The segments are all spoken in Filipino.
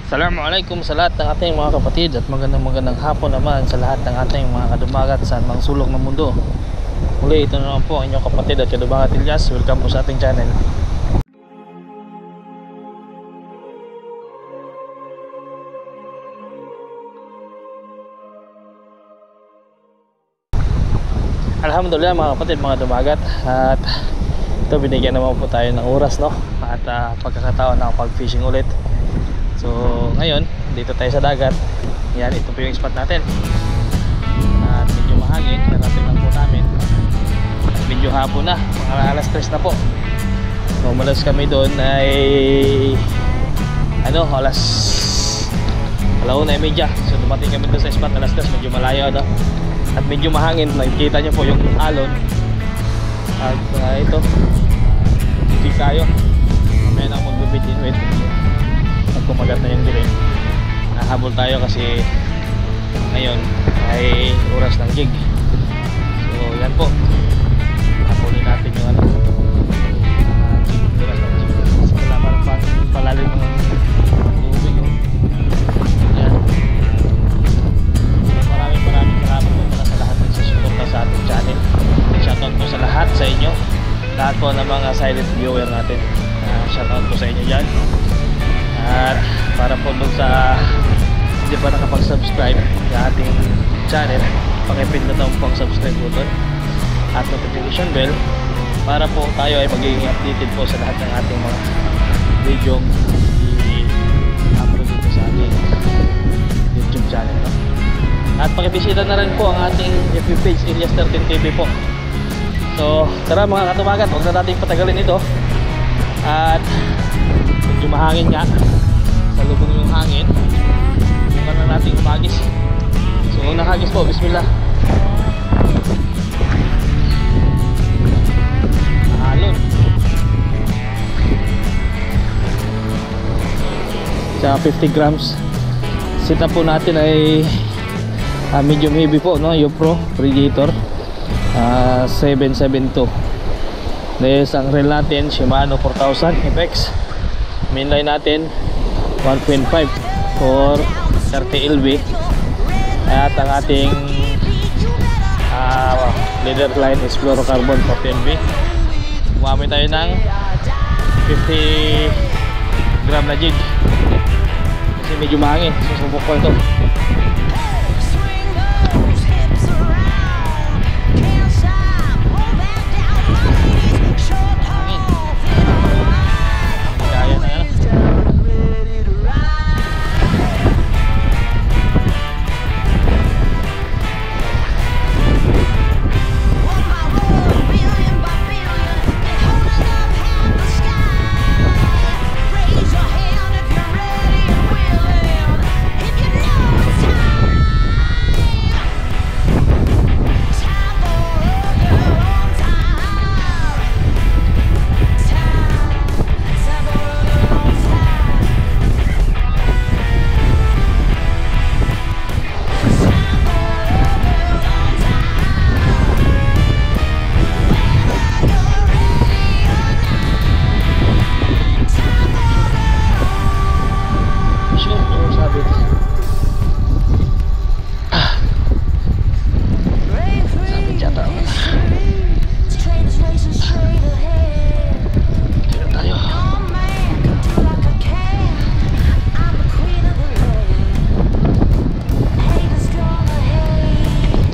Assalamualaikum sa lahat ng ating mga kapatid at magandang hapon naman sa lahat ng ating mga kadumagat sa mga sulok ng mundo. Muli, ito na naman po ang inyong kapatid at kadumagat Ilyas. Welcome po sa ating channel. Alhamdulillah mga kapatid, mga dumagat, at ito binigyan naman po tayo ng oras, no? At pagkakataon na pag fishing ulit. So ngayon dito tayo sa dagat. Yan, ito po yung spot natin. At medyo mahangin, narating lang po namin. At medyo hapon na, mga alas 3 na po. So umalas kami doon ay alas 1:30. So dumating kami doon sa spot alas 3, medyo malayo, no? At medyo mahangin, nakikita nyo po yung alon. At ito, hindi tayo mamaya na magbibidin. Wait, kumagat na yung dilim. Nahabol tayo kasi ngayon ay oras ng gig. So yan po, habulin natin yung oras ng gig. Wala parang palalim ng tubig, oh. Yan. Maraming salamat po pala sa lahat ng susuporta sa ating channel. Shoutout po sa lahat sa inyo, lahat po ng mga silent viewer natin. Shoutout po sa inyo dyan. At para po dun sa hindi pa nakapag-subscribe sa ating channel, pakipindot na po ang subscribe button at notification bell para po tayo ay magiging updated po sa lahat ng ating mga video i-upload dito sa ating YouTube channel, no? At pakibisita na rin po ang ating FB page, Ilyas13TV po. So tara mga katumagat, huwag na natin patagalin ito. At medyo mahangin nga, salubong yung hangin. Bukan na natin umagis. So unang hagis po, bismillah. Alon sa 50 grams. Sit up po natin ay medium heavy po, no? Yopro Predator 772. Dahil ang reel natin Shimano 4000 FX. Mainline natin 1.5 for 30 LB. At ang ating leader line is fluorocarbon 40 LB. Gumamit tayo ng 50 gram na jig kasi medyo mahangin. Susubok ko ito.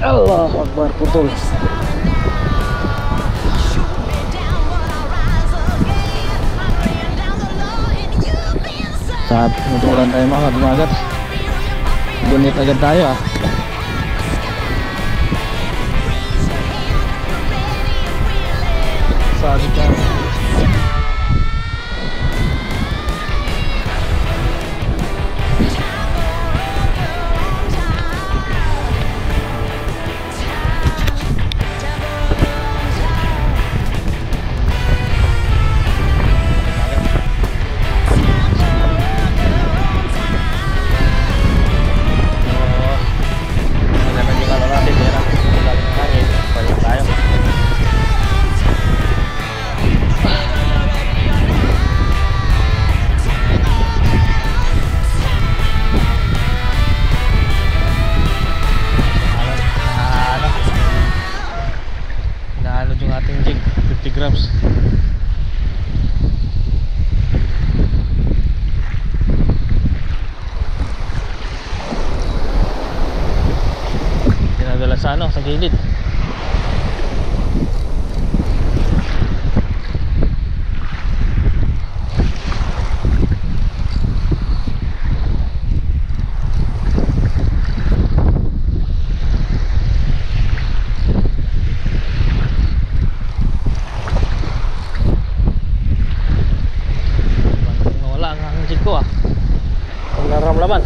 Allahu Akbar, putol. Saat mutulan tayo mga dumagat. Gunit agad tayo, ah. Sabi ka. grams. Dinadala sa ano, sa gilid. Wala ang hangin ko ah. Ang naramlaman.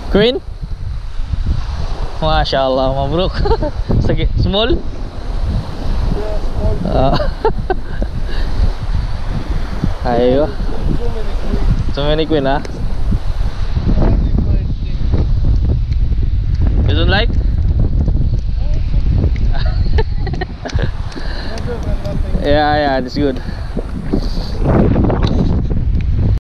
Green? Mashallah, mabruk. Sige, small? Ayo. So many queen, ha? You don't like? Yeah, that's good.